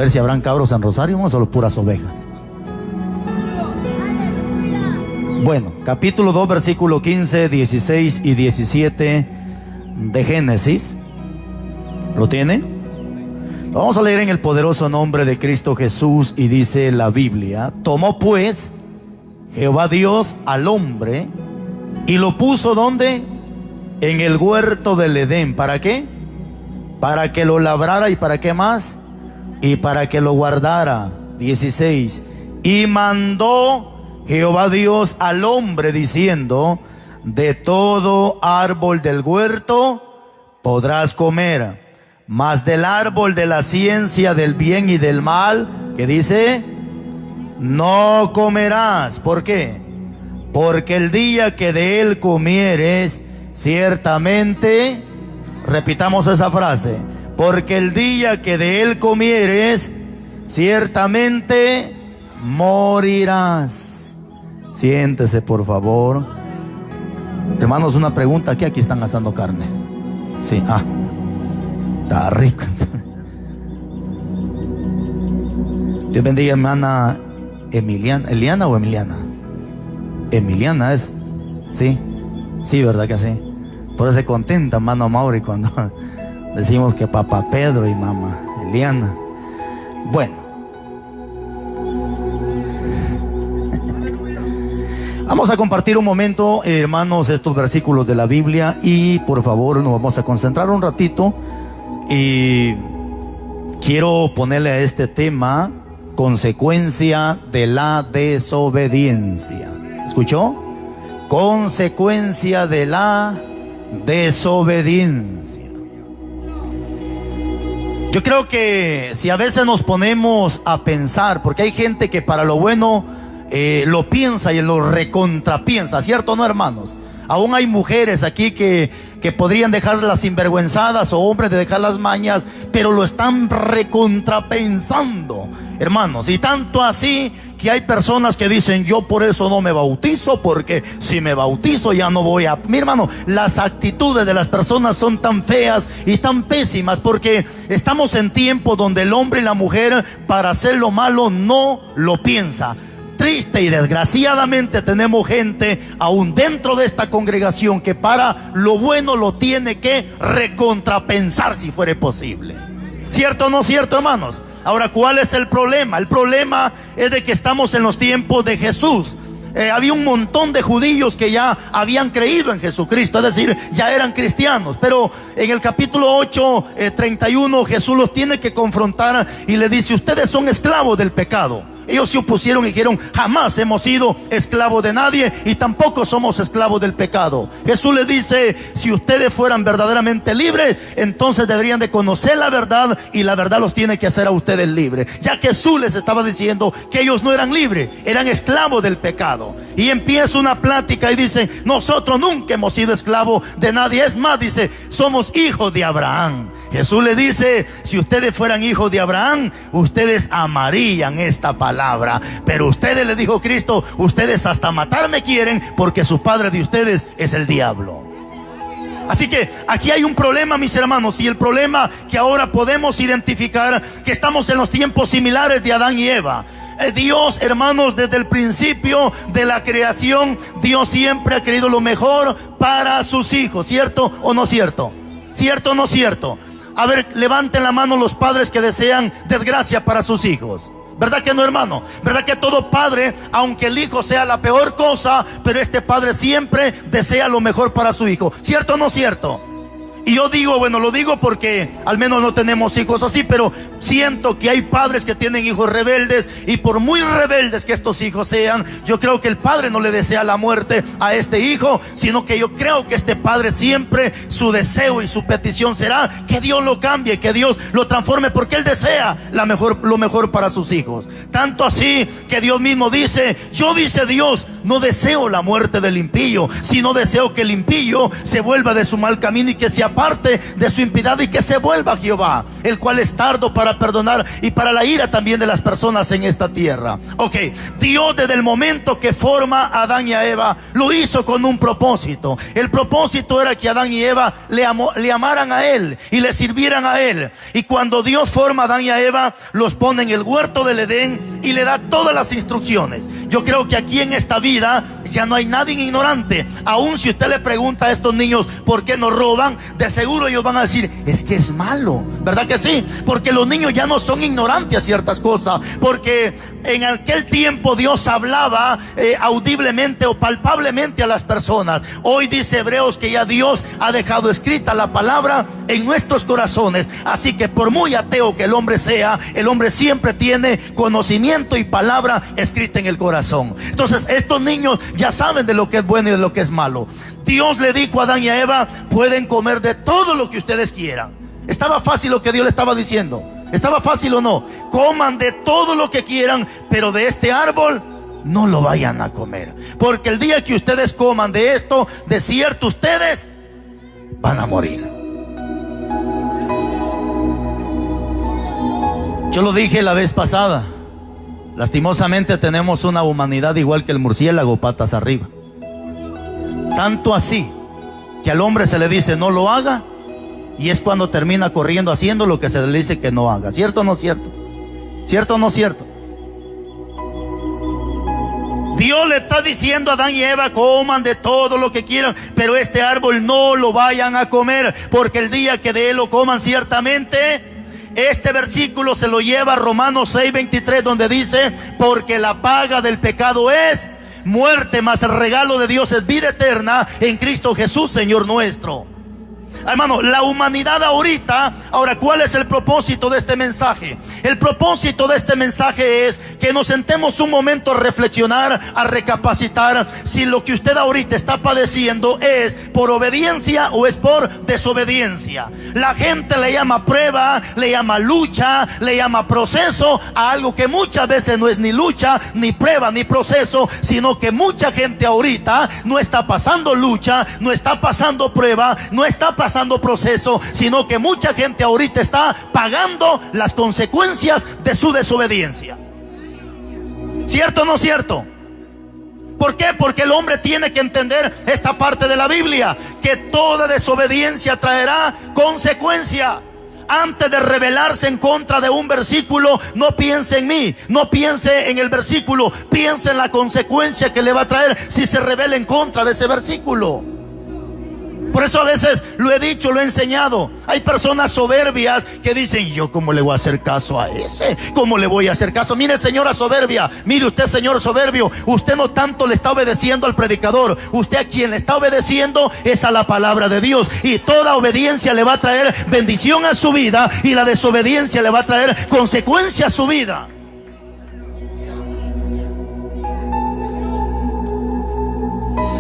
A ver si habrán cabros en Rosario o solo puras ovejas. Bueno, capítulo 2, versículo 15, 16 y 17 de Génesis. ¿Lo tiene? Lo vamos a leer en el poderoso nombre de Cristo Jesús, y dice la Biblia: tomó pues Jehová Dios al hombre y lo puso ¿dónde? En el huerto del Edén. ¿Para qué? Para que lo labrara. ¿Y para qué más? Y para que lo guardara. 16. Y mandó Jehová Dios al hombre diciendo: de todo árbol del huerto podrás comer, mas del árbol de la ciencia del bien y del mal, ¿qué dice? No comerás. ¿Por qué? Porque el día que de él comieres, ciertamente, repitamos esa frase, porque el día que de él comieres, ciertamente morirás. Siéntese, por favor. Hermanos, una pregunta: aquí están asando carne. Sí, está rico. Dios bendiga, hermana Emiliana. ¿Eliana o Emiliana? Emiliana es. Sí, sí, verdad que sí. Por eso se contenta hermano Mauri cuando decimos que papá Pedro y mamá Eliana. Bueno, vamos a compartir un momento, hermanos, estos versículos de la Biblia, y por favor nos vamos a concentrar un ratito, y quiero ponerle a este tema: consecuencia de la desobediencia. ¿Escuchó? Consecuencia de la desobediencia. Yo creo que si a veces nos ponemos a pensar, porque hay gente que para lo bueno lo piensa y lo recontrapiensa, ¿cierto o no, hermanos? Aún hay mujeres aquí que podrían dejar las sinvergüenzadas, o hombres de dejar las mañas, pero lo están recontrapensando, hermanos. Y tanto así que hay personas que dicen: yo por eso no me bautizo, porque si me bautizo ya no voy a... Mi hermano, las actitudes de las personas son tan feas y tan pésimas, porque estamos en tiempos donde el hombre y la mujer para hacer lo malo no lo piensa. Triste y desgraciadamente tenemos gente aún dentro de esta congregación que para lo bueno lo tiene que recontrapensar si fuere posible. ¿Cierto o no cierto, hermanos? Ahora, ¿cuál es el problema? El problema es de que estamos en los tiempos de Jesús. Había un montón de judíos que ya habían creído en Jesucristo, es decir, ya eran cristianos. Pero en el capítulo 8, 31, Jesús los tiene que confrontar y le dice: ustedes son esclavos del pecado. Ellos se opusieron y dijeron: jamás hemos sido esclavos de nadie y tampoco somos esclavos del pecado. Jesús les dice: si ustedes fueran verdaderamente libres, entonces deberían de conocer la verdad, y la verdad los tiene que hacer a ustedes libres. Ya Jesús les estaba diciendo que ellos no eran libres, eran esclavos del pecado. Y empieza una plática y dice: nosotros nunca hemos sido esclavos de nadie. Es más, dice: somos hijos de Abraham. Jesús le dice: si ustedes fueran hijos de Abraham, ustedes amarían esta palabra. Pero ustedes, le dijo Cristo, ustedes hasta matarme quieren, porque su padre de ustedes es el diablo. Así que aquí hay un problema, mis hermanos, y el problema que ahora podemos identificar, que estamos en los tiempos similares de Adán y Eva. Dios, hermanos, desde el principio de la creación, Dios siempre ha querido lo mejor para sus hijos. ¿Cierto o no cierto? ¿Cierto o no cierto? A ver, levanten la mano los padres que desean desgracia para sus hijos. ¿Verdad que no, hermano? ¿Verdad que todo padre, aunque el hijo sea la peor cosa, pero este padre siempre desea lo mejor para su hijo? ¿Cierto o no cierto? Y yo digo, bueno, lo digo porque al menos no tenemos hijos así, pero siento que hay padres que tienen hijos rebeldes, y por muy rebeldes que estos hijos sean, yo creo que el padre no le desea la muerte a este hijo, sino que yo creo que este padre siempre, su deseo y su petición será que Dios lo cambie, que Dios lo transforme, porque él desea lo mejor para sus hijos. Tanto así que Dios mismo dice: yo, dice Dios, no deseo la muerte del impío, sino deseo que el impío se vuelva de su mal camino y que se aparte aparte de su impiedad y que se vuelva a Jehová, el cual es tardo para perdonar y para la ira también de las personas en esta tierra. Ok, Dios desde el momento que forma a Adán y a Eva, lo hizo con un propósito. El propósito era que Adán y Eva le amaran a Él y le sirvieran a Él. Y cuando Dios forma a Adán y a Eva, los pone en el huerto del Edén y le da todas las instrucciones. Yo creo que aquí en esta vida ya no hay nadie ignorante. Aún si usted le pregunta a estos niños por qué nos roban, de seguro ellos van a decir, es que es malo, ¿verdad que sí? Porque los niños ya no son ignorantes a ciertas cosas, porque en aquel tiempo Dios hablaba audiblemente o palpablemente a las personas. Hoy dice Hebreos que ya Dios ha dejado escrita la palabra en nuestros corazones. Así que por muy ateo que el hombre sea, el hombre siempre tiene conocimiento y palabra escrita en el corazón. Entonces estos niños ya saben de lo que es bueno y de lo que es malo. Dios le dijo a Adán y a Eva, pueden comer de todo lo que ustedes quieran. Estaba fácil lo que Dios le estaba diciendo. ¿Estaba fácil o no? Coman de todo lo que quieran, pero de este árbol no lo vayan a comer, porque el día que ustedes coman de esto, de cierto ustedes van a morir. Yo lo dije la vez pasada, lastimosamente tenemos una humanidad igual que el murciélago, patas arriba. Tanto así que al hombre se le dice no lo haga, y es cuando termina corriendo haciendo lo que se le dice que no haga. ¿Cierto o no cierto? ¿Cierto o no cierto? Dios le está diciendo a Adán y Eva, coman de todo lo que quieran, pero este árbol no lo vayan a comer, porque el día que de él lo coman ciertamente... Este versículo se lo lleva a Romanos 6:23, donde dice, porque la paga del pecado es muerte, mas el regalo de Dios es vida eterna en Cristo Jesús, Señor nuestro. Hermano, la humanidad ahorita, ahora, ¿cuál es el propósito de este mensaje? El propósito de este mensaje es que nos sentemos un momento a reflexionar, a recapacitar si lo que usted ahorita está padeciendo es por obediencia o es por desobediencia. La gente le llama prueba, le llama lucha, le llama proceso a algo que muchas veces no es ni lucha, ni prueba, ni proceso, sino que mucha gente ahorita no está pasando lucha, no está pasando prueba, no está pasando proceso, sino que mucha gente ahorita está pagando las consecuencias de su desobediencia. ¿Cierto o no cierto? ¿Por qué? Porque el hombre tiene que entender esta parte de la Biblia, que toda desobediencia traerá consecuencia. Antes de rebelarse en contra de un versículo, no piense en mí, no piense en el versículo, piense en la consecuencia que le va a traer si se rebela en contra de ese versículo. Por eso a veces lo he dicho, lo he enseñado. Hay personas soberbias que dicen, yo cómo le voy a hacer caso a ese, cómo le voy a hacer caso. Mire, señora soberbia, mire usted, señor soberbio, usted no tanto le está obedeciendo al predicador, usted a quien le está obedeciendo es a la palabra de Dios, y toda obediencia le va a traer bendición a su vida, y la desobediencia le va a traer consecuencia a su vida.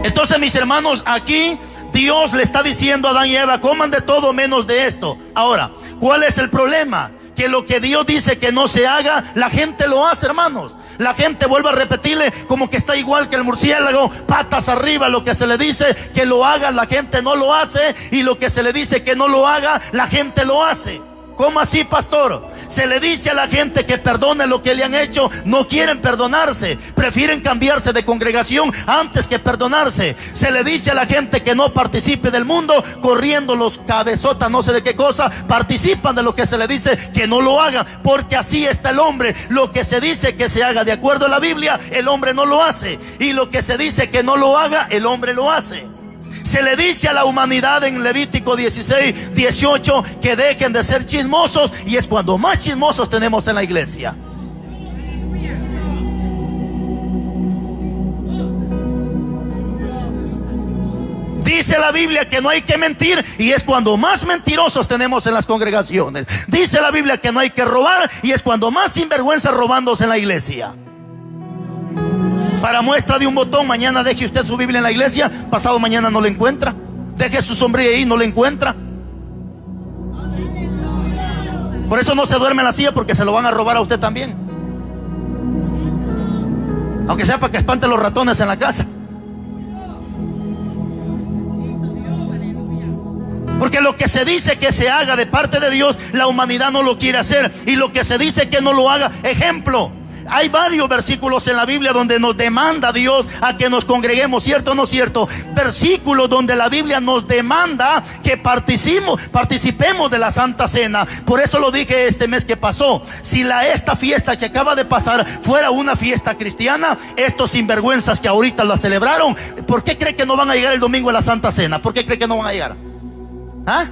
Entonces, mis hermanos, aquí Dios le está diciendo a Adán y Eva, coman de todo menos de esto. Ahora, ¿cuál es el problema? Que lo que Dios dice que no se haga, la gente lo hace, hermanos. La gente vuelve a repetirle como que está igual que el murciélago, patas arriba. Lo que se le dice que lo haga, la gente no lo hace, y lo que se le dice que no lo haga, la gente lo hace. ¿Cómo así, pastor? Se le dice a la gente que perdone lo que le han hecho, no quieren perdonarse, prefieren cambiarse de congregación antes que perdonarse. Se le dice a la gente que no participe del mundo, corriendo los cabezotas, no sé de qué cosa, participan de lo que se le dice que no lo hagan, porque así está el hombre. Lo que se dice que se haga de acuerdo a la Biblia, el hombre no lo hace, y lo que se dice que no lo haga, el hombre lo hace. Se le dice a la humanidad en Levítico 16:18 que dejen de ser chismosos, y es cuando más chismosos tenemos en la iglesia. Dice la Biblia que no hay que mentir, y es cuando más mentirosos tenemos en las congregaciones. Dice la Biblia que no hay que robar, y es cuando más sinvergüenza robándose en la iglesia. Para muestra de un botón, mañana deje usted su Biblia en la iglesia, pasado mañana no la encuentra. Deje su sombrilla ahí, no la encuentra. Por eso no se duerme en la silla, porque se lo van a robar a usted también. Aunque sea para que espante los ratones en la casa. Porque lo que se dice que se haga de parte de Dios, la humanidad no lo quiere hacer. Y lo que se dice que no lo haga, ejemplo, hay varios versículos en la Biblia donde nos demanda Dios a que nos congreguemos, ¿cierto o no cierto? Versículos donde la Biblia nos demanda que participemos de la Santa Cena. Por eso lo dije este mes que pasó. Si esta fiesta que acaba de pasar fuera una fiesta cristiana, estos sinvergüenzas que ahorita la celebraron, ¿por qué cree que no van a llegar el domingo a la Santa Cena? ¿Por qué cree que no van a llegar? ¿Ah?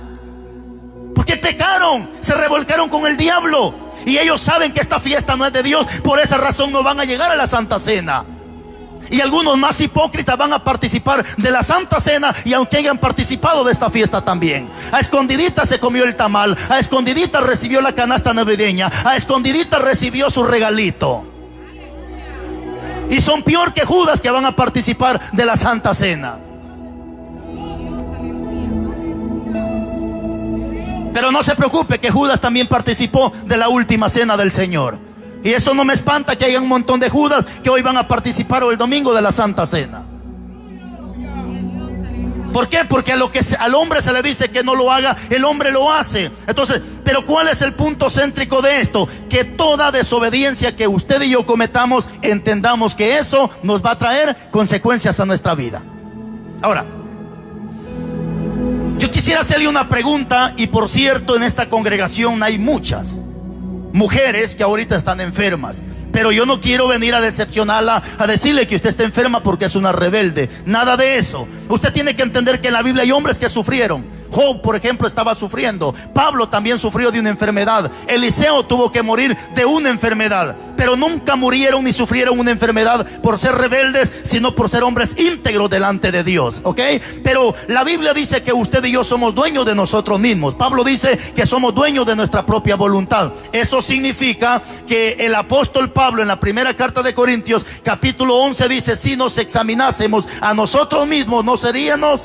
Porque pecaron, se revolcaron con el diablo. Y ellos saben que esta fiesta no es de Dios. Por esa razón no van a llegar a la Santa Cena. Y algunos más hipócritas van a participar de la Santa Cena, y aunque hayan participado de esta fiesta también. A escondidita se comió el tamal, a escondidita recibió la canasta navideña, a escondidita recibió su regalito. Y son peor que Judas, que van a participar de la Santa Cena. Pero no se preocupe, que Judas también participó de la última cena del Señor. Y eso no me espanta que haya un montón de Judas que hoy van a participar el domingo de la Santa Cena. ¿Por qué? Porque al hombre se le dice que no lo haga, el hombre lo hace. Entonces, pero ¿cuál es el punto céntrico de esto? Que toda desobediencia que usted y yo cometamos, entendamos que eso nos va a traer consecuencias a nuestra vida. Ahora, yo quisiera hacerle una pregunta, y por cierto, en esta congregación hay muchas mujeres que ahorita están enfermas, pero yo no quiero venir a decepcionarla, a decirle que usted está enferma porque es una rebelde. Nada de eso. Usted tiene que entender que en la Biblia hay hombres que sufrieron. Job, por ejemplo, estaba sufriendo. Pablo también sufrió de una enfermedad. Eliseo tuvo que morir de una enfermedad. Pero nunca murieron ni sufrieron una enfermedad por ser rebeldes, sino por ser hombres íntegros delante de Dios, ¿ok? Pero la Biblia dice que usted y yo somos dueños de nosotros mismos. Pablo dice que somos dueños de nuestra propia voluntad. Eso significa que el apóstol Pablo, en la primera carta de Corintios, capítulo 11, dice: si nos examinásemos a nosotros mismos, no seríamos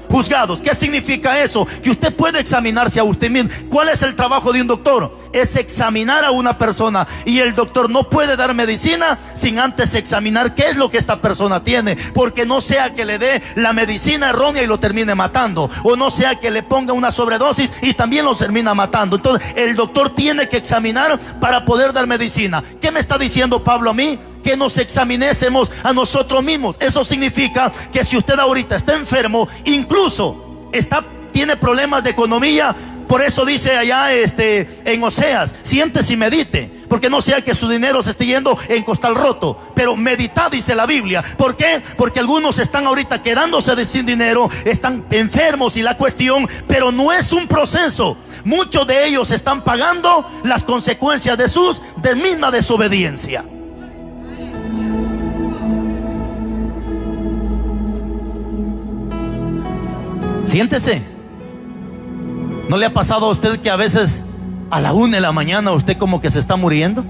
juzgados. ¿Qué significa eso? Que usted puede examinarse a usted mismo. ¿Cuál es el trabajo de un doctor? Es examinar a una persona. Y el doctor no puede dar medicina sin antes examinar qué es lo que esta persona tiene, porque no sea que le dé la medicina errónea y lo termine matando, o no sea que le ponga una sobredosis y también lo termina matando. Entonces el doctor tiene que examinar para poder dar medicina. ¿Qué me está diciendo Pablo a mí? Que nos examinésemos a nosotros mismos. Eso significa que si usted ahorita está enfermo, incluso tiene problemas de economía, por eso dice allá en Oseas: siéntese y medite, porque no sea que su dinero se esté yendo en costal roto. Pero meditad, dice la Biblia. ¿Por qué? Porque algunos están ahorita quedándose sin dinero, están enfermos, y la cuestión, pero no es un proceso. Muchos de ellos están pagando las consecuencias de misma desobediencia. Siéntese. ¿No le ha pasado a usted que a veces a la 1 de la mañana usted como que se está muriendo?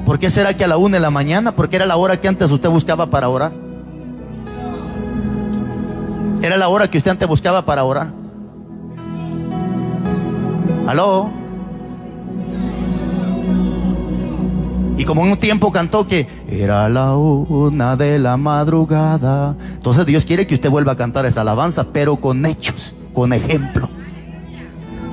¿Por qué será que a la 1 de la mañana? Porque era la hora que antes usted buscaba para orar. Era la hora que usted antes buscaba para orar. ¿Aló? Y como en un tiempo cantó que era la 1 de la madrugada, entonces Dios quiere que usted vuelva a cantar esa alabanza, pero con hechos, con ejemplo.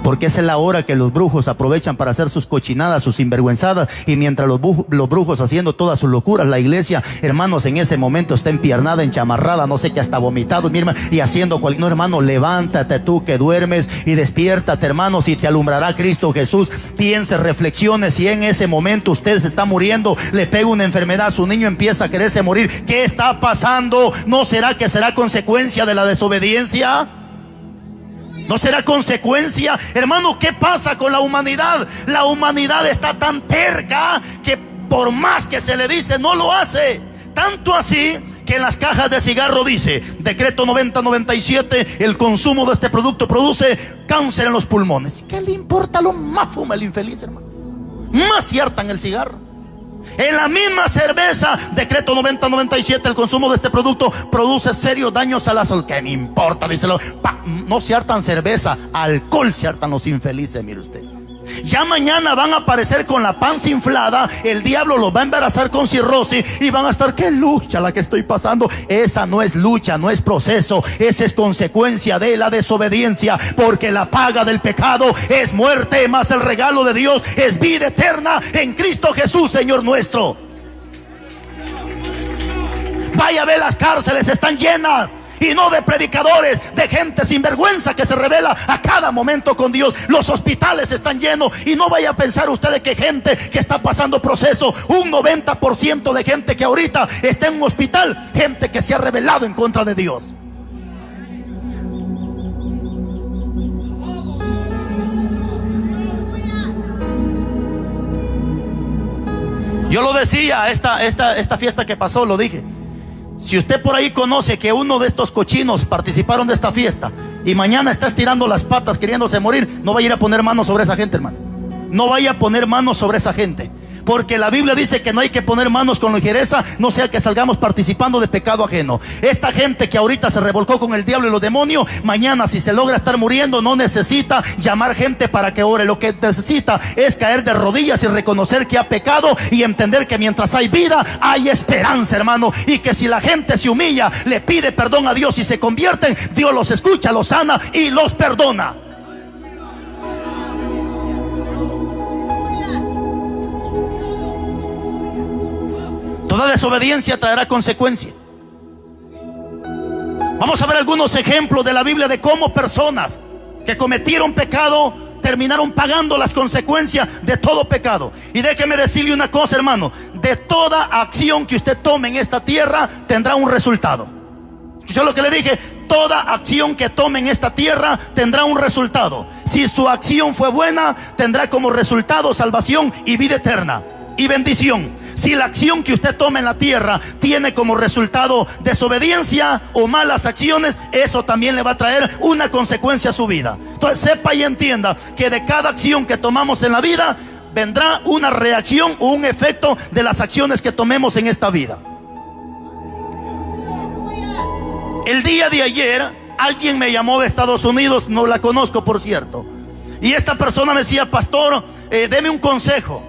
Porque esa es la hora que los brujos aprovechan para hacer sus cochinadas, sus sinvergüenzadas. Y mientras los brujos haciendo todas sus locuras, la iglesia, hermanos, en ese momento está empiernada, enchamarrada, no sé qué, hasta vomitado, mi hermano, y haciendo no, hermano, levántate tú que duermes y despiértate, hermanos, y te alumbrará Cristo Jesús. Piense, reflexione. Si en ese momento usted se está muriendo, le pega una enfermedad, su niño empieza a quererse morir, ¿qué está pasando? ¿No será que será consecuencia de la desobediencia? ¿No será consecuencia? Hermano, ¿qué pasa con la humanidad? La humanidad está tan terca que por más que se le dice, no lo hace. Tanto así que en las cajas de cigarro dice: decreto 9097, el consumo de este producto produce cáncer en los pulmones. ¿Qué le importa? Lo más fuma el infeliz, hermano. Más se hartan el cigarro. En la misma cerveza, decreto 9097, el consumo de este producto produce serios daños a la salud. ¿Qué me importa? Díselo. No se hartan cerveza, alcohol se hartan los infelices, mire usted. Ya mañana van a aparecer con la panza inflada, el diablo los va a embarazar con cirrosis y van a estar, qué lucha la que estoy pasando. Esa no es lucha, no es proceso, esa es consecuencia de la desobediencia, porque la paga del pecado es muerte, más el regalo de Dios es vida eterna en Cristo Jesús, Señor nuestro. Vaya a ver, las cárceles están llenas, y no de predicadores, de gente sin vergüenza que se revela a cada momento con Dios. Los hospitales están llenos, y no vaya a pensar ustedes que gente que está pasando proceso, un 90% de gente que ahorita está en un hospital, gente que se ha rebelado en contra de Dios. Yo lo decía, esta fiesta que pasó, lo dije. Si usted por ahí conoce que uno de estos cochinos participaron de esta fiesta y mañana está estirando las patas queriéndose morir, no vaya a ir a poner manos sobre esa gente, hermano. No vaya a poner manos sobre esa gente, porque la Biblia dice que no hay que poner manos con ligereza, no sea que salgamos participando de pecado ajeno. Esta gente que ahorita se revolcó con el diablo y los demonios, mañana si se logra estar muriendo, no necesita llamar gente para que ore. Lo que necesita es caer de rodillas y reconocer que ha pecado y entender que mientras hay vida hay esperanza, hermano, y que si la gente se humilla, le pide perdón a Dios y se convierten, Dios los escucha, los sana y los perdona. Toda desobediencia traerá consecuencias. Vamos a ver algunos ejemplos de la Biblia de cómo personas que cometieron pecado terminaron pagando las consecuencias de todo pecado. Y déjeme decirle una cosa, hermano: de toda acción que usted tome en esta tierra tendrá un resultado. ¿Escuchó lo que le dije? Toda acción que tome en esta tierra tendrá un resultado. Si su acción fue buena, tendrá como resultado salvación y vida eterna y bendición. Si la acción que usted toma en la tierra tiene como resultado desobediencia o malas acciones, eso también le va a traer una consecuencia a su vida. Entonces sepa y entienda que de cada acción que tomamos en la vida vendrá una reacción o un efecto de las acciones que tomemos en esta vida. El día de ayer alguien me llamó de Estados Unidos, no la conozco por cierto, y esta persona me decía: pastor, deme un consejo.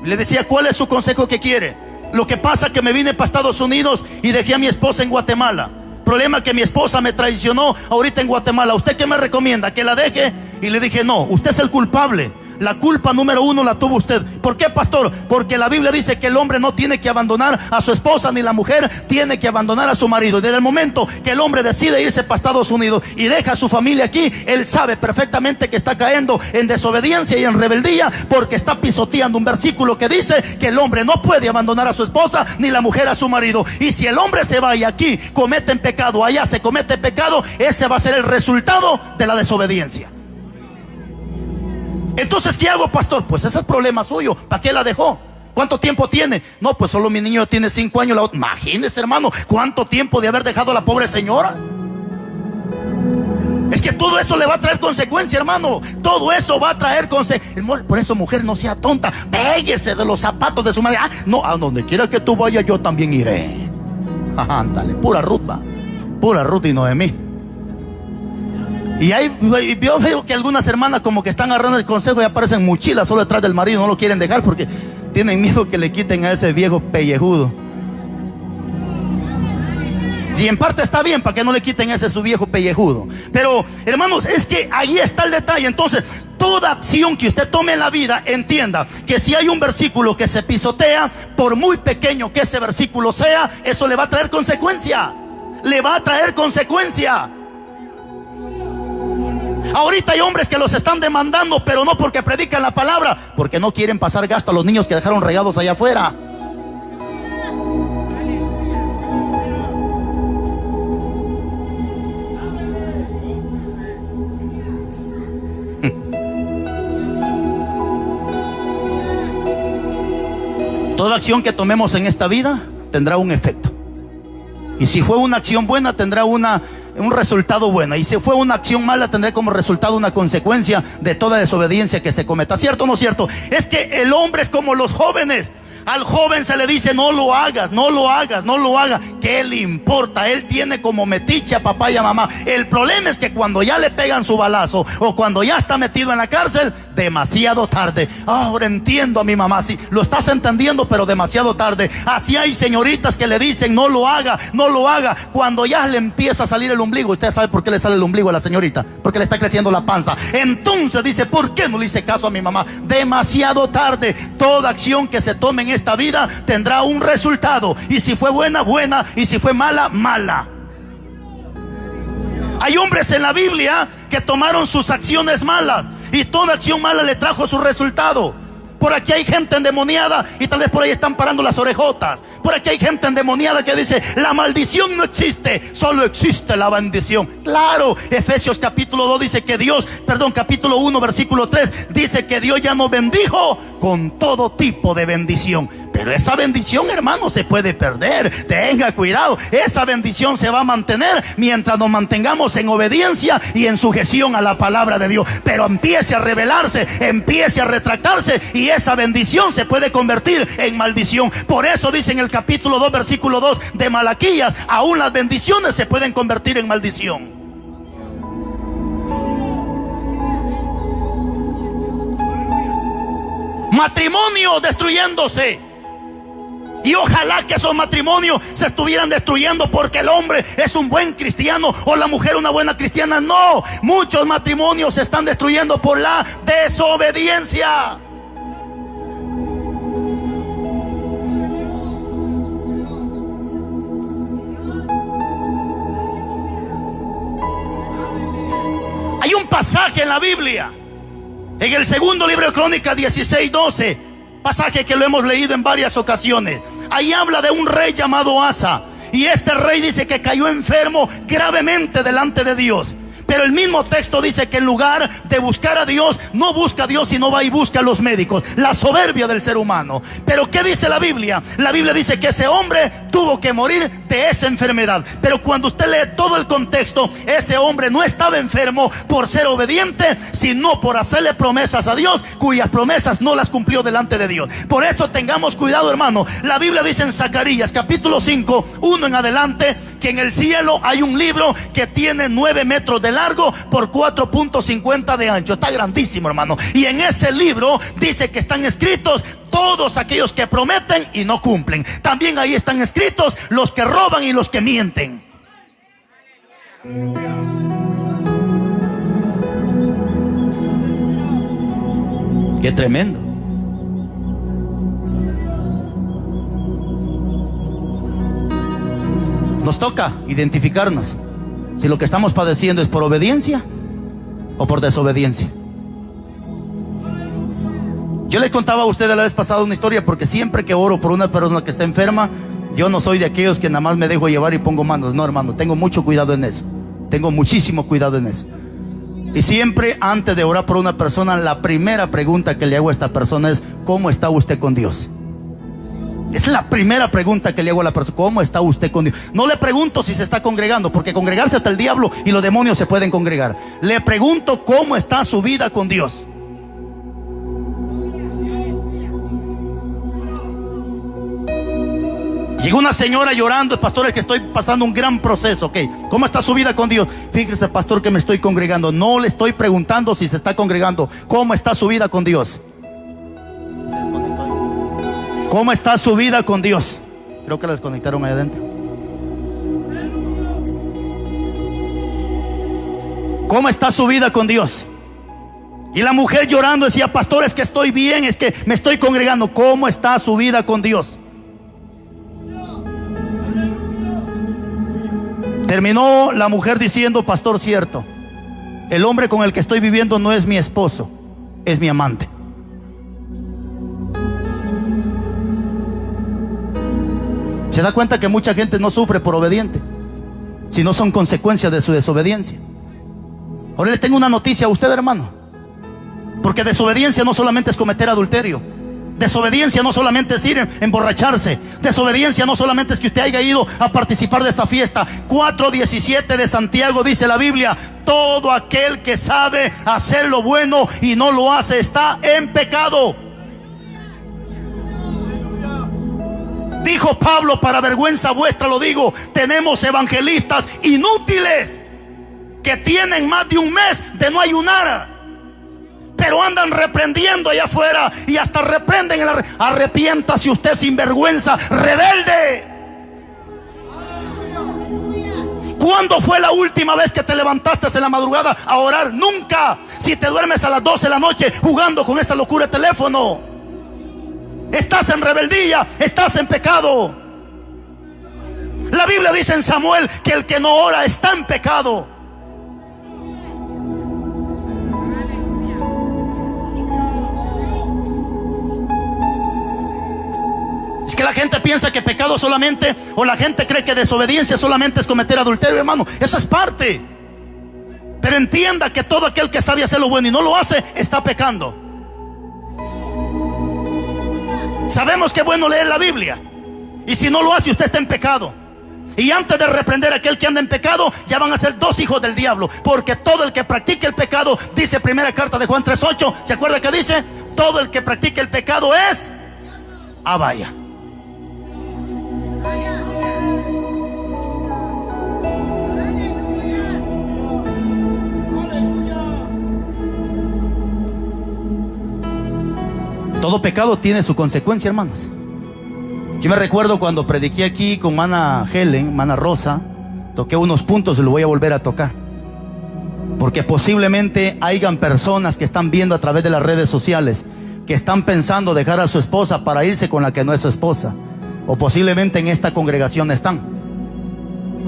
Le decía: ¿cuál es su consejo que quiere? Lo que pasa es que me vine para Estados Unidos y dejé a mi esposa en Guatemala. Problema que mi esposa me traicionó ahorita en Guatemala. ¿Usted qué me recomienda? ¿Que la deje? Y le dije: no, usted es el culpable. La culpa número uno la tuvo usted. ¿Por qué, pastor? Porque la Biblia dice que el hombre no tiene que abandonar a su esposa, ni la mujer tiene que abandonar a su marido. Desde el momento que el hombre decide irse para Estados Unidos y deja a su familia aquí, él sabe perfectamente que está cayendo en desobediencia y en rebeldía, porque está pisoteando un versículo que dice que el hombre no puede abandonar a su esposa, ni la mujer a su marido. Y si el hombre se va y aquí cometen pecado, allá se comete pecado, ese va a ser el resultado de la desobediencia. Entonces, ¿qué hago, pastor? Pues ese es problema suyo. ¿Para qué la dejó? ¿Cuánto tiempo tiene? No, pues solo mi niño tiene 5 años. Imagínese, hermano, cuánto tiempo de haber dejado a la pobre señora. Es que todo eso le va a traer consecuencia, hermano. Todo eso va a traer consecuencia. Por eso, mujer, no sea tonta. Péguese de los zapatos de su madre. No, a donde quiera que tú vayas, yo también iré. Ándale, pura Ruth, va. Pura Ruth y Noemí. Y yo veo que algunas hermanas como que están agarrando el consejo y aparecen mochilas solo detrás del marido, no lo quieren dejar porque tienen miedo que le quiten a ese viejo pellejudo. Y en parte está bien, para que no le quiten a ese su viejo pellejudo. Pero, hermanos, es que ahí está el detalle. Entonces, toda acción que usted tome en la vida, entienda que si hay un versículo que se pisotea, por muy pequeño que ese versículo sea, eso le va a traer consecuencia. Le va a traer consecuencia. Ahorita hay hombres que los están demandando, pero no porque predican la palabra, porque no quieren pasar gasto a los niños que dejaron regados allá afuera. Toda acción que tomemos en esta vida tendrá un efecto. Y si fue una acción buena, tendrá un resultado bueno. Y si fue una acción mala, tendrá como resultado una consecuencia de toda desobediencia que se cometa. ¿Cierto o no cierto? Es que el hombre es como los jóvenes. Al joven se le dice: no lo hagas, no lo hagas, no lo hagas. ¿Qué le importa? Él tiene como metiche a papá y a mamá. El problema es que cuando ya le pegan su balazo o cuando ya está metido en la cárcel, demasiado tarde. Ahora entiendo a mi mamá. Sí, lo estás entendiendo, pero demasiado tarde. Así hay señoritas que le dicen no lo haga, no lo haga. Cuando ya le empieza a salir el ombligo, usted sabe por qué le sale el ombligo a la señorita, porque le está creciendo la panza. Entonces dice, ¿por qué no le hice caso a mi mamá? Demasiado tarde. Toda acción que se tome en esta vida tendrá un resultado, y si fue buena, buena, y si fue mala, mala. Hay hombres en la Biblia que tomaron sus acciones malas, y toda acción mala le trajo su resultado. Por aquí hay gente endemoniada y tal vez por ahí están parando las orejotas. Por aquí hay gente endemoniada que dice, la maldición no existe, solo existe la bendición. Claro, Efesios capítulo 2 dice que Dios, capítulo 1 versículo 3 dice que Dios ya nos bendijo con todo tipo de bendición. Pero esa bendición, hermano, se puede perder. Tenga cuidado, esa bendición se va a mantener mientras nos mantengamos en obediencia y en sujeción a la palabra de Dios. Pero empiece a rebelarse, empiece a retractarse, y esa bendición se puede convertir en maldición. Por eso dice en el capítulo 2 versículo 2 de Malaquías, aún las bendiciones se pueden convertir en maldición. Matrimonio destruyéndose. Y ojalá que esos matrimonios se estuvieran destruyendo porque el hombre es un buen cristiano o la mujer una buena cristiana. No, muchos matrimonios se están destruyendo por la desobediencia. Hay un pasaje en la Biblia, en el segundo libro de Crónicas 16:12, pasaje que lo hemos leído en varias ocasiones. Ahí habla de un rey llamado Asa, y este rey dice que cayó enfermo gravemente delante de Dios. Pero el mismo texto dice que en lugar de buscar a Dios, no busca a Dios, sino va y busca a los médicos. La soberbia del ser humano. Pero ¿qué dice la Biblia? La Biblia dice que ese hombre tuvo que morir de esa enfermedad. Pero cuando usted lee todo el contexto, ese hombre no estaba enfermo por ser obediente, sino por hacerle promesas a Dios, cuyas promesas no las cumplió delante de Dios. Por eso tengamos cuidado, hermano. La Biblia dice en Zacarías capítulo 5, 1 en adelante, que en el cielo hay un libro que tiene 9 metros de largo por 4.50 de ancho. Está grandísimo, hermano. Y en ese libro dice que están escritos todos aquellos que prometen y no cumplen. También ahí están escritos los que roban y los que mienten. Qué tremendo. Nos toca identificarnos si lo que estamos padeciendo es por obediencia o por desobediencia. Yo le contaba a usted la vez pasada una historia, porque siempre que oro por una persona que está enferma, yo no soy de aquellos que nada más me dejo llevar y pongo manos. No, hermano, tengo mucho cuidado en eso. Tengo muchísimo cuidado en eso. Y siempre antes de orar por una persona, la primera pregunta que le hago a esta persona es: ¿cómo está usted con Dios? Es la primera pregunta que le hago a la persona. ¿Cómo está usted con Dios? No le pregunto si se está congregando, porque congregarse hasta el diablo y los demonios se pueden congregar. Le pregunto cómo está su vida con Dios. Llegó una señora llorando: pastor, es que estoy pasando un gran proceso. Ok, ¿cómo está su vida con Dios? Fíjese, pastor, que me estoy congregando. No le estoy preguntando si se está congregando. ¿Cómo está su vida con Dios? ¿Cómo está su vida con Dios? Creo que la desconectaron ahí adentro. ¿Cómo está su vida con Dios? Y la mujer llorando decía: pastor, es que estoy bien, es que me estoy congregando. ¿Cómo está su vida con Dios? Terminó la mujer diciendo: pastor, cierto, el hombre con el que estoy viviendo no es mi esposo, es mi amante. ¿Se da cuenta que mucha gente no sufre por obediente, sino son consecuencias de su desobediencia? Ahora le tengo una noticia a usted, hermano, porque desobediencia no solamente es cometer adulterio. Desobediencia no solamente es ir a emborracharse. Desobediencia no solamente es que usted haya ido a participar de esta fiesta. 4:17 de Santiago dice la Biblia: todo aquel que sabe hacer lo bueno y no lo hace está en pecado. Dijo Pablo: para vergüenza vuestra lo digo, tenemos evangelistas inútiles que tienen más de un mes de no ayunar. pero andan reprendiendo allá afuera y hasta reprenden arrepiéntase usted sinvergüenza, rebelde. ¿Cuándo fue la última vez que te levantaste en la madrugada a orar? Nunca. Si te duermes a las 12 de la noche jugando con esa locura de teléfono, estás en rebeldía, estás en pecado. La Biblia dice en Samuel que el que no ora está en pecado. Es que la gente piensa que pecado solamente, o la gente cree que desobediencia solamente es cometer adulterio, hermano. Eso es parte. Pero entienda que todo aquel que sabe hacer lo bueno y no lo hace, está pecando. Sabemos que es bueno leer la Biblia, y si no lo hace, usted está en pecado. Y antes de reprender a aquel que anda en pecado, ya van a ser dos hijos del diablo. Porque todo el que practique el pecado, dice primera carta de Juan 3:8, ¿se acuerda que dice? Todo el que practique el pecado es vaya. Todo pecado tiene su consecuencia, hermanos. Yo me recuerdo cuando prediqué aquí con Mana Helen, Mana Rosa, toqué unos puntos y lo voy a volver a tocar. Porque posiblemente hayan personas que están viendo a través de las redes sociales, que están pensando dejar a su esposa para irse con la que no es su esposa. O posiblemente en esta congregación están.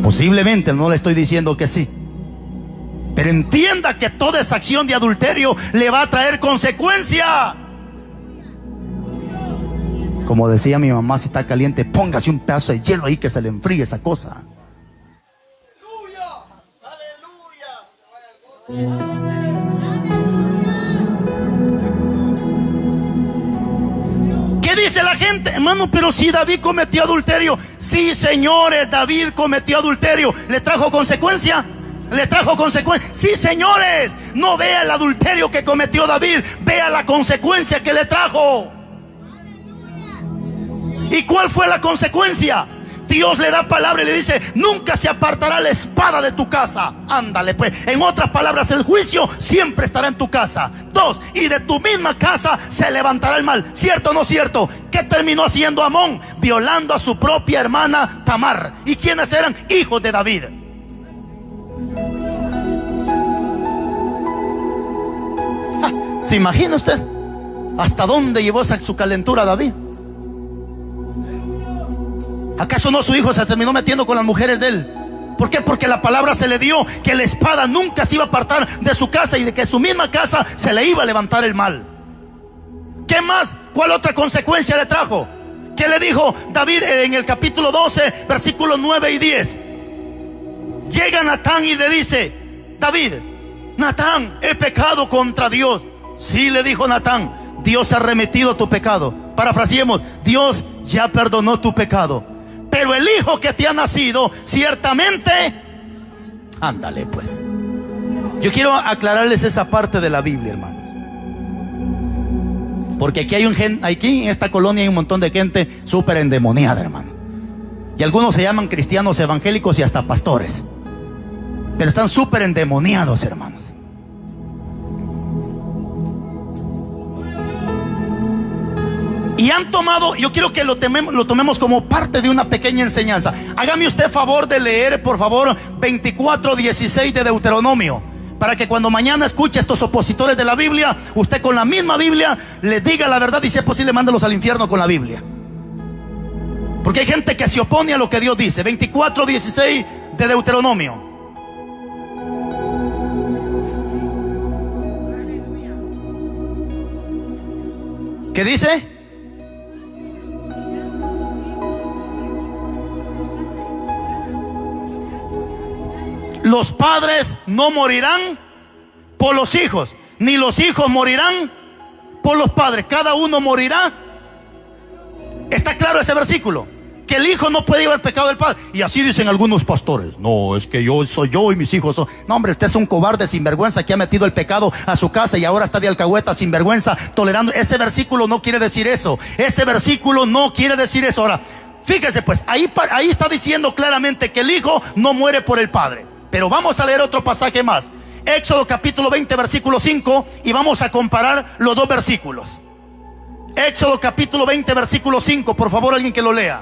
Posiblemente, no le estoy diciendo que sí. Pero entienda que toda esa acción de adulterio le va a traer consecuencia. Como decía mi mamá, si está caliente, póngase un pedazo de hielo ahí que se le enfríe esa cosa. ¡Aleluya! ¿Qué dice la gente? Hermano, pero si David cometió adulterio. Sí, señores, David cometió adulterio. ¿Le trajo consecuencia? ¿Le trajo consecuencia? Sí, señores. No vea el adulterio que cometió David, vea la consecuencia que le trajo. ¿Y cuál fue la consecuencia? Dios le da palabra y le dice: nunca se apartará la espada de tu casa. Ándale pues. En otras palabras, el juicio siempre estará en tu casa. 2, y de tu misma casa se levantará el mal. ¿Cierto o no cierto? ¿Qué terminó haciendo Amón? Violando a su propia hermana Tamar. ¿Y quiénes eran? Hijos de David. ¿Se imagina usted hasta dónde llevó su calentura David? ¿Acaso no su hijo se terminó metiendo con las mujeres de él? ¿Por qué? Porque la palabra se le dio que la espada nunca se iba a apartar de su casa y de que su misma casa se le iba a levantar el mal. ¿Qué más? ¿Cuál otra consecuencia le trajo? ¿Qué le dijo David en el capítulo 12, versículos 9 y 10? Llega Natán y le dice: David, Natán, he pecado contra Dios. Sí, le dijo Natán, Dios ha remitido tu pecado. Parafraseemos: Dios ya perdonó tu pecado. Pero el hijo que te ha nacido, ciertamente... Ándale pues. Yo quiero aclararles esa parte de la Biblia, hermanos. Porque aquí aquí en esta colonia hay un montón de gente súper endemoniada, hermano. Y algunos se llaman cristianos evangélicos y hasta pastores. Pero están súper endemoniados, hermanos. Y han tomado, yo quiero que lo tomemos como parte de una pequeña enseñanza. Hágame usted favor de leer, por favor, 24:16 de Deuteronomio, para que cuando mañana escuche a estos opositores de la Biblia, usted con la misma Biblia les diga la verdad y si es posible mándelos al infierno con la Biblia. Porque hay gente que se opone a lo que Dios dice. 24:16 de Deuteronomio. ¿Qué dice? Los padres no morirán por los hijos, ni los hijos morirán por los padres. Cada uno morirá. ¿Está claro ese versículo? Que el hijo no puede llevar el pecado del padre. Y así dicen algunos pastores: no, es que yo soy yo y mis hijos son... No, hombre, usted es un cobarde sinvergüenza que ha metido el pecado a su casa y ahora está de alcahueta sinvergüenza tolerando. Ese versículo no quiere decir eso. Ese versículo no quiere decir eso. Ahora, fíjese pues, ahí está diciendo claramente que el hijo no muere por el padre. Pero vamos a leer otro pasaje más. Éxodo capítulo 20, versículo 5, y vamos a comparar los dos versículos. Éxodo capítulo 20, versículo 5, por favor, alguien que lo lea.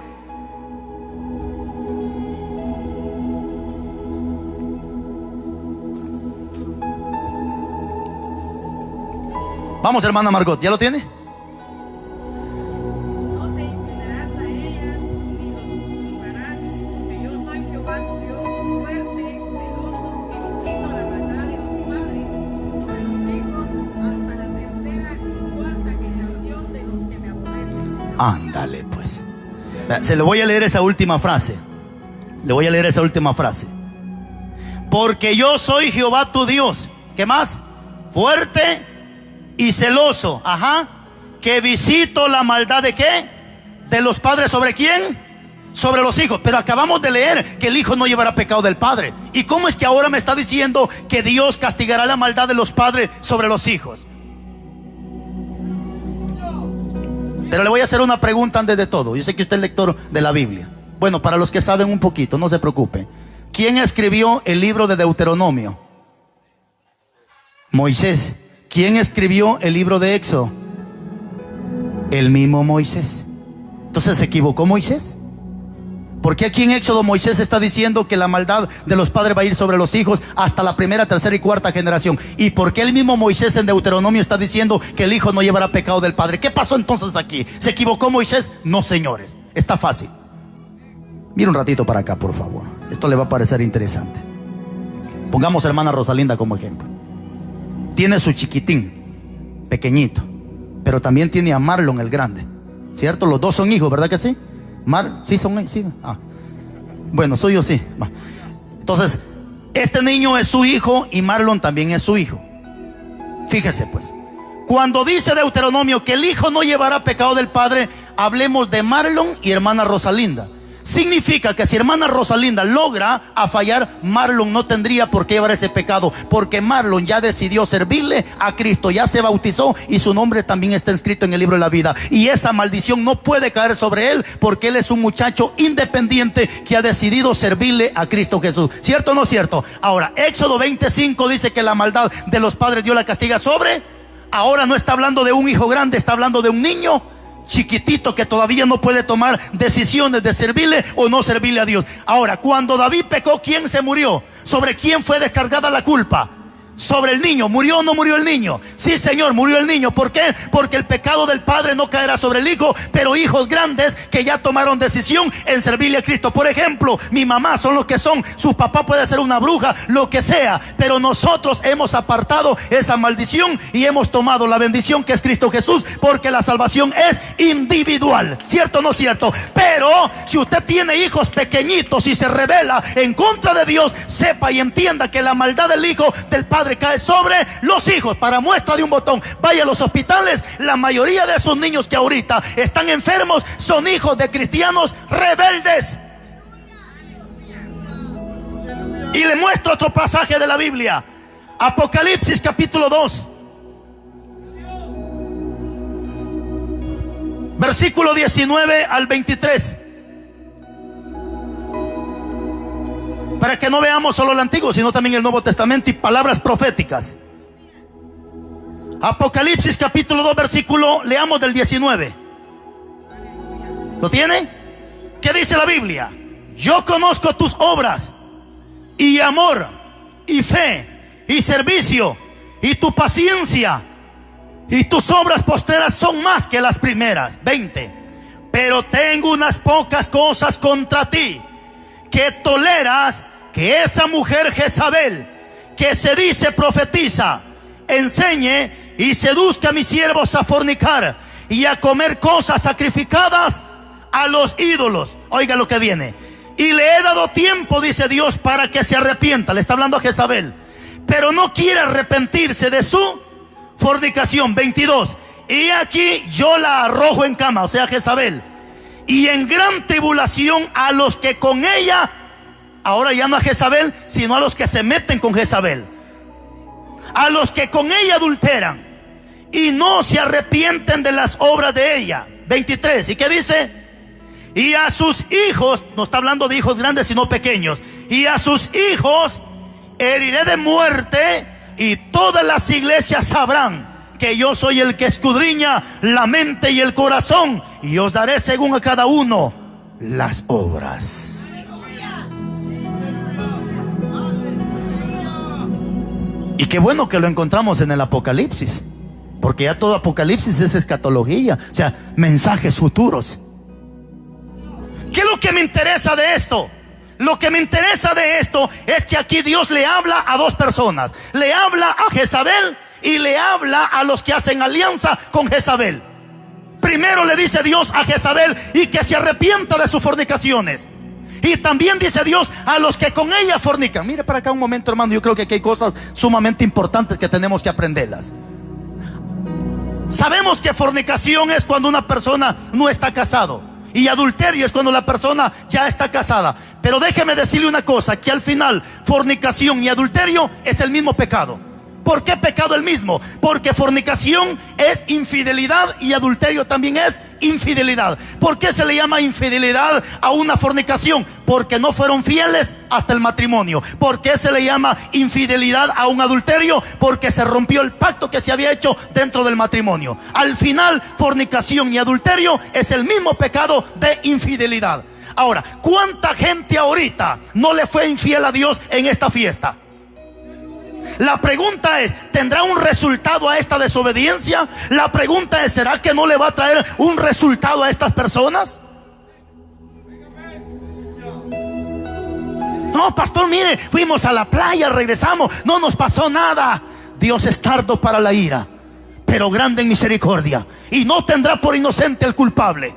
Vamos, hermana Margot, ¿ya lo tiene? No te inclinarás a ellas, ni los honrarás, porque yo soy Jehová tu Dios, fuerte, celoso, que visito la maldad de los padres sobre los hijos hasta la tercera y cuarta generación de los que me aborrecen. Ándale, pues. Se le voy a leer esa última frase. Le voy a leer esa última frase. Porque yo soy Jehová tu Dios. ¿Qué más? Fuerte y celoso, que visito la maldad de ¿qué? De los padres. ¿Sobre quién? Sobre los hijos. Pero acabamos de leer que el hijo no llevará pecado del padre. ¿Y cómo es que ahora me está diciendo que Dios castigará la maldad de los padres sobre los hijos? Pero le voy a hacer una pregunta antes de todo. Yo sé que usted es lector de la Biblia. Bueno, para los que saben un poquito, no se preocupe. ¿Quién escribió el libro de Deuteronomio? Moisés. ¿Quién escribió el libro de Éxodo? El mismo Moisés. Entonces, ¿se equivocó Moisés? ¿Por qué aquí en Éxodo Moisés está diciendo que la maldad de los padres va a ir sobre los hijos hasta la primera, tercera y cuarta generación? ¿Y por qué el mismo Moisés en Deuteronomio está diciendo que el hijo no llevará pecado del padre? ¿Qué pasó entonces aquí? ¿Se equivocó Moisés? No, señores, está fácil. Mira un ratito para acá, por favor. Esto le va a parecer interesante. Pongamos a hermana Rosalinda como ejemplo. Tiene su chiquitín, pequeñito, pero también tiene a Marlon el grande, ¿cierto? Los dos son hijos, ¿verdad que sí? Sí son, sí. Bueno, soy yo, sí. Entonces, este niño es su hijo y Marlon también es su hijo. Fíjese pues, cuando dice Deuteronomio que el hijo no llevará pecado del padre, hablemos de Marlon y hermana Rosalinda. Significa que si hermana Rosalinda logra a fallar, Marlon no tendría por qué llevar ese pecado, porque Marlon ya decidió servirle a Cristo, ya se bautizó y su nombre también está inscrito en el libro de la vida. Y esa maldición no puede caer sobre él, porque él es un muchacho independiente que ha decidido servirle a Cristo Jesús. ¿Cierto o no cierto? Ahora, Éxodo 25 dice que la maldad de los padres Dios la castiga sobre. Ahora no está hablando de un hijo grande, está hablando de un niño chiquitito que todavía no puede tomar decisiones de servirle o no servirle a Dios. Ahora, cuando David pecó, ¿quién se murió? ¿Sobre quién fue descargada la culpa? Sobre el niño. ¿Murió o no murió el niño? Sí, Señor, murió el niño. ¿Por qué? Porque el pecado del padre no caerá sobre el hijo, pero hijos grandes que ya tomaron decisión en servirle a Cristo. Por ejemplo, mi mamá son los que son, su papá puede ser una bruja, lo que sea, pero nosotros hemos apartado esa maldición y hemos tomado la bendición que es Cristo Jesús, porque la salvación es individual. ¿Cierto o no cierto? Pero si usted tiene hijos pequeñitos y se rebela en contra de Dios, sepa y entienda que la maldad del hijo del padre cae sobre los hijos. Para muestra de un botón, vaya a los hospitales, la mayoría de esos niños que ahorita están enfermos son hijos de cristianos rebeldes. Y le muestro otro pasaje de la Biblia, Apocalipsis capítulo 2, versículo 19 al 23. Para que no veamos solo el Antiguo, sino también el Nuevo Testamento y palabras proféticas. Apocalipsis capítulo 2, versículo, leamos del 19. ¿Lo tiene? ¿Qué dice la Biblia? Yo conozco tus obras y amor y fe y servicio y tu paciencia, y tus obras postreras son más que las primeras. 20. Pero tengo unas pocas cosas contra ti, que toleras que esa mujer Jezabel, que se dice profetiza, enseñe y seduzca a mis siervos a fornicar y a comer cosas sacrificadas a los ídolos. Oiga lo que viene. Y le he dado tiempo, dice Dios, para que se arrepienta. Le está hablando a Jezabel, pero no quiere arrepentirse de su fornicación. 22. Y aquí yo la arrojo en cama, o sea Jezabel, y en gran tribulación a los que con ella, ahora ya no a Jezabel, sino a los que se meten con Jezabel, a los que con ella adulteran y no se arrepienten de las obras de ella. 23. ¿Y qué dice? Y a sus hijos, no está hablando de hijos grandes sino pequeños, y a sus hijos heriré de muerte y todas las iglesias sabrán que yo soy el que escudriña la mente y el corazón, y os daré según a cada uno las obras. Y qué bueno que lo encontramos en el Apocalipsis, porque ya todo Apocalipsis es escatología, o sea, mensajes futuros. ¿Qué es lo que me interesa de esto? Lo que me interesa de esto es que aquí Dios le habla a dos personas. Le habla a Jezabel y le habla a los que hacen alianza con Jezabel. Primero le dice Dios a Jezabel y que se arrepienta de sus fornicaciones. Y también dice Dios a los que con ella fornican. Mire para acá un momento, hermano. Yo creo que aquí hay cosas sumamente importantes que tenemos que aprenderlas. Sabemos que fornicación es cuando una persona no está casado, y adulterio es cuando la persona ya está casada. Pero déjeme decirle una cosa, que al final fornicación y adulterio es el mismo pecado. ¿Por qué pecado el mismo? Porque fornicación es infidelidad y adulterio también es infidelidad. ¿Por qué se le llama infidelidad a una fornicación? Porque no fueron fieles hasta el matrimonio. ¿Por qué se le llama infidelidad a un adulterio? Porque se rompió el pacto que se había hecho dentro del matrimonio. Al final, fornicación y adulterio es el mismo pecado de infidelidad. Ahora, ¿cuánta gente ahorita no le fue infiel a Dios en esta fiesta? La pregunta es, ¿tendrá un resultado a esta desobediencia? La pregunta es, ¿será que no le va a traer un resultado a estas personas? No, pastor, mire, fuimos a la playa, regresamos, no nos pasó nada. Dios es tardo para la ira, pero grande en misericordia, y no tendrá por inocente el culpable.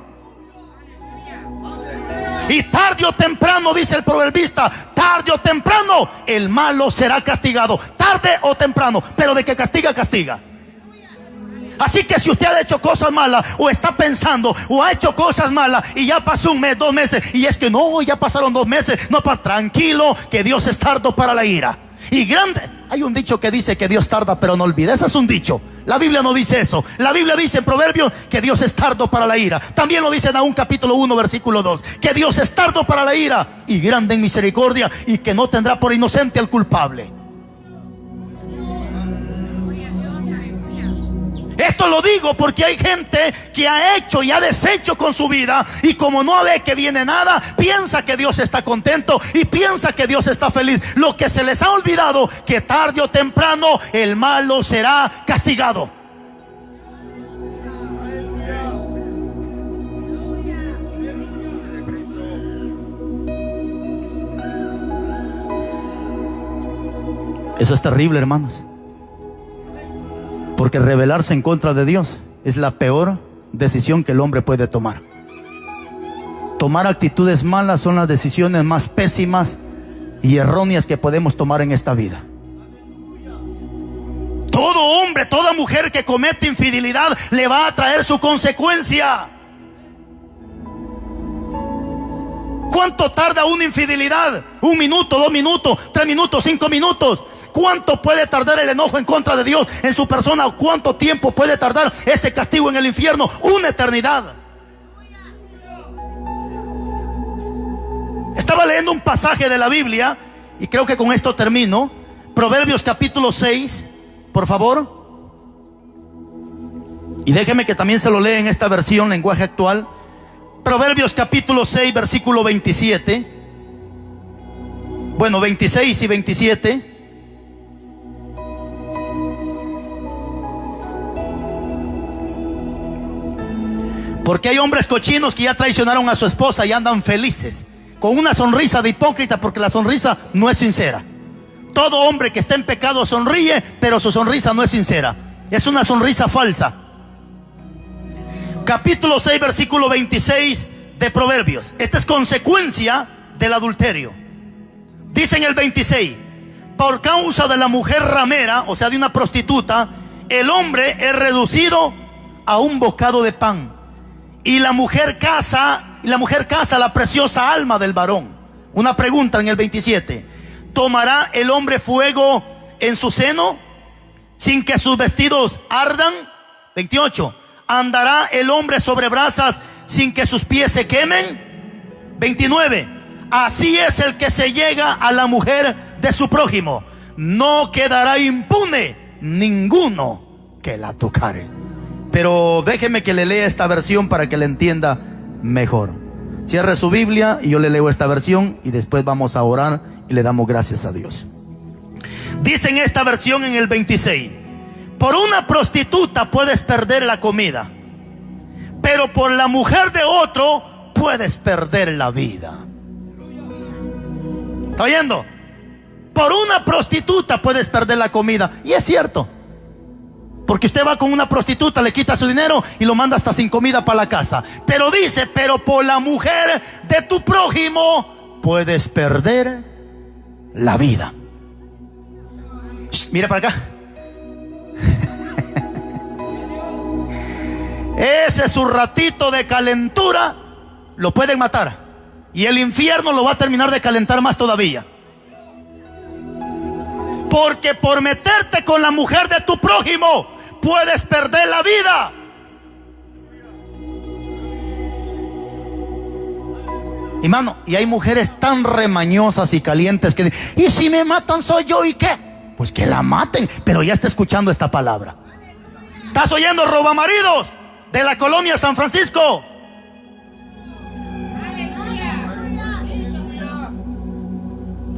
Y tarde o temprano, dice el proverbista, tarde o temprano el malo será castigado. Tarde o temprano, pero de que castiga, castiga. Así que si usted ha hecho cosas malas, o está pensando, o ha hecho cosas malas, y ya pasó un mes, 2 meses, y es que no, ya pasaron 2 meses, no pasa, tranquilo, que Dios es tardo para la ira. Y grande, hay un dicho que dice que Dios tarda pero no olvida. Ese es un dicho. La Biblia no dice eso. La Biblia dice en Proverbios que Dios es tardo para la ira. También lo dice en Nahum capítulo 1 versículo 2, que Dios es tardo para la ira y grande en misericordia, y que no tendrá por inocente al culpable. Esto lo digo porque hay gente que ha hecho y ha deshecho con su vida, y como no ve que viene nada, piensa que Dios está contento y piensa que Dios está feliz. Lo que se les ha olvidado, que tarde o temprano el malo será castigado. Eso es terrible, hermanos. Porque rebelarse en contra de Dios es la peor decisión que el hombre puede tomar. Tomar actitudes malas son las decisiones más pésimas y erróneas que podemos tomar en esta vida. Todo hombre, toda mujer que comete infidelidad le va a traer su consecuencia. ¿Cuánto tarda una infidelidad? 1 minuto, 2 minutos, 3 minutos, 5 minutos. ¿Cuánto puede tardar el enojo en contra de Dios en su persona? ¿Cuánto tiempo puede tardar ese castigo en el infierno? Una eternidad. Estaba leyendo un pasaje de la Biblia, y creo que con esto termino. Proverbios capítulo 6, por favor. Y déjeme que también se lo lea en esta versión, lenguaje actual. Proverbios capítulo 6, versículo 27. Bueno, 26 y 27. Porque hay hombres cochinos que ya traicionaron a su esposa y andan felices, con una sonrisa de hipócrita, porque la sonrisa no es sincera. Todo hombre que está en pecado sonríe, pero su sonrisa no es sincera. Es una sonrisa falsa. Capítulo 6, versículo 26 de Proverbios. Esta es consecuencia del adulterio. Dice en el 26: por causa de la mujer ramera, o sea, de una prostituta, el hombre es reducido a un bocado de pan. Y la mujer caza la preciosa alma del varón. Una pregunta en el 27: ¿tomará el hombre fuego en su seno sin que sus vestidos ardan? 28: ¿andará el hombre sobre brasas sin que sus pies se quemen? 29: así es el que se llega a la mujer de su prójimo. no quedará impune ninguno que la tocare. Pero déjeme que le lea esta versión para que le entienda mejor. Cierre su Biblia y yo le leo esta versión y después vamos a orar y le damos gracias a Dios. Dice en esta versión, en el 26: por una prostituta puedes perder la comida, pero por la mujer de otro puedes perder la vida. ¿Está oyendo? Por una prostituta puedes perder la comida. Y es cierto, porque usted va con una prostituta, le quita su dinero y lo manda hasta sin comida para la casa. Pero dice, pero por la mujer de tu prójimo puedes perder la vida. Shh, mira para acá. Ese su ratito de calentura lo pueden matar, y el infierno lo va a terminar de calentar más todavía. Porque por meterte con la mujer de tu prójimo puedes perder la vida. Hermano, y hay mujeres tan remañosas y calientes que dicen, ¿y si me matan soy yo y qué? Pues que la maten, pero ya está escuchando esta palabra. ¿Estás oyendo, robamaridos de la colonia San Francisco?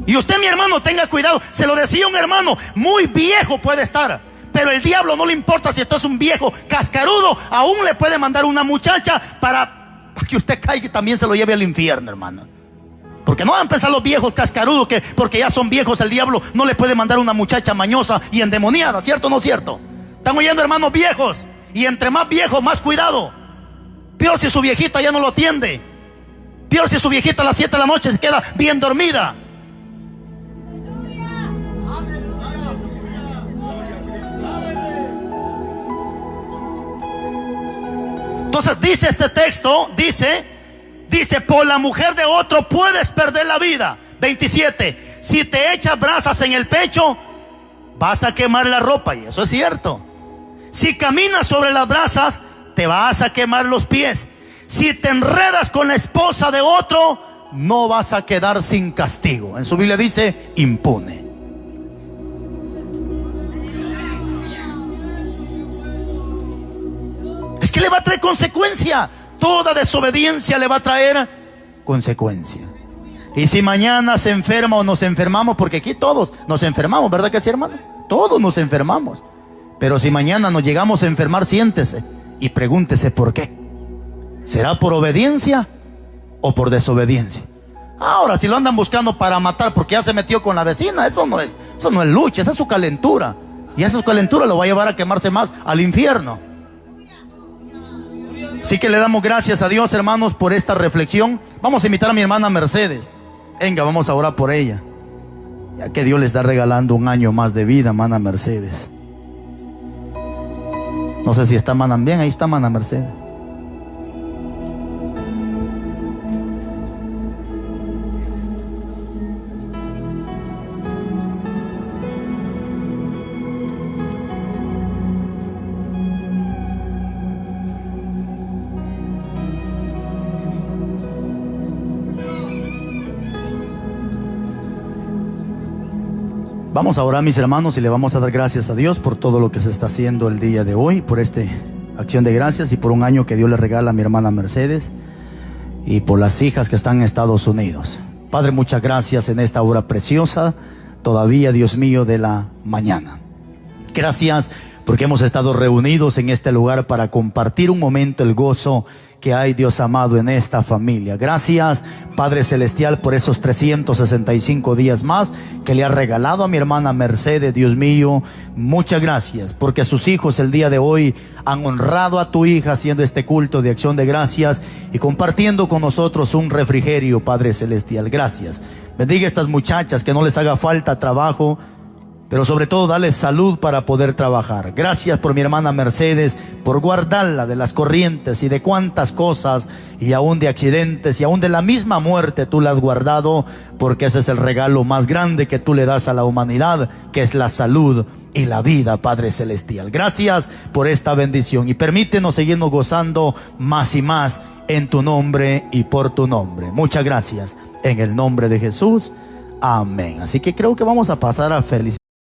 Y usted, mi hermano, tenga cuidado. Se lo decía un hermano, muy viejo puede estar, pero el diablo no le importa si esto es un viejo cascarudo. Aún le puede mandar una muchacha para que usted caiga y también se lo lleve al infierno, hermano. Porque no van a empezar los viejos cascarudos que porque ya son viejos el diablo no le puede mandar una muchacha mañosa y endemoniada. ¿Cierto o no cierto? ¿Están oyendo, hermanos viejos? Y entre más viejos, más cuidado. Peor si su viejita ya no lo atiende. Peor si su viejita a las 7 de la noche se queda bien dormida. Entonces dice este texto, dice, por la mujer de otro puedes perder la vida. 27, si te echas brasas en el pecho, vas a quemar la ropa. Y eso es cierto. Si caminas sobre las brasas, te vas a quemar los pies. Si te enredas con la esposa de otro, no vas a quedar sin castigo. En su Biblia dice, impune. Es que le va a traer consecuencia. Toda desobediencia le va a traer consecuencia. Y si mañana se enferma o nos enfermamos, porque aquí todos nos enfermamos, ¿verdad que sí, hermano? Todos nos enfermamos. Pero si mañana nos llegamos a enfermar, siéntese y pregúntese por qué. ¿Será por obediencia o por desobediencia? Ahora, si lo andan buscando para matar porque ya se metió con la vecina, eso no es lucha, esa es su calentura. Y esa calentura lo va a llevar a quemarse más al infierno. Así que le damos gracias a Dios, hermanos, por esta reflexión. Vamos a invitar a mi hermana Mercedes. Venga, vamos a orar por ella, ya que Dios le está regalando un año más de vida, hermana Mercedes. No sé si está hermana bien, ahí está hermana Mercedes. Vamos a orar, mis hermanos, y le vamos a dar gracias a Dios por todo lo que se está haciendo el día de hoy, por esta acción de gracias y por un año que Dios le regala a mi hermana Mercedes y por las hijas que están en Estados Unidos. Padre, muchas gracias en esta hora preciosa, todavía, Dios mío, de la mañana. Gracias porque hemos estado reunidos en este lugar para compartir un momento el gozo que hay, Dios amado, en esta familia. Gracias, Padre Celestial, por esos 365 días más que le ha regalado a mi hermana Mercedes, Dios mío. Muchas gracias, porque sus hijos el día de hoy han honrado a tu hija haciendo este culto de acción de gracias y compartiendo con nosotros un refrigerio, Padre Celestial. Gracias. Bendiga a estas muchachas, que no les haga falta trabajo, pero sobre todo dale salud para poder trabajar. Gracias por mi hermana Mercedes, por guardarla de las corrientes y de cuantas cosas, y aún de accidentes y aún de la misma muerte tú la has guardado, porque ese es el regalo más grande que tú le das a la humanidad, que es la salud y la vida, Padre Celestial. Gracias por esta bendición y permítenos seguirnos gozando más y más en tu nombre y por tu nombre. Muchas gracias, en el nombre de Jesús. Amén. Así que creo que vamos a pasar a felicitar.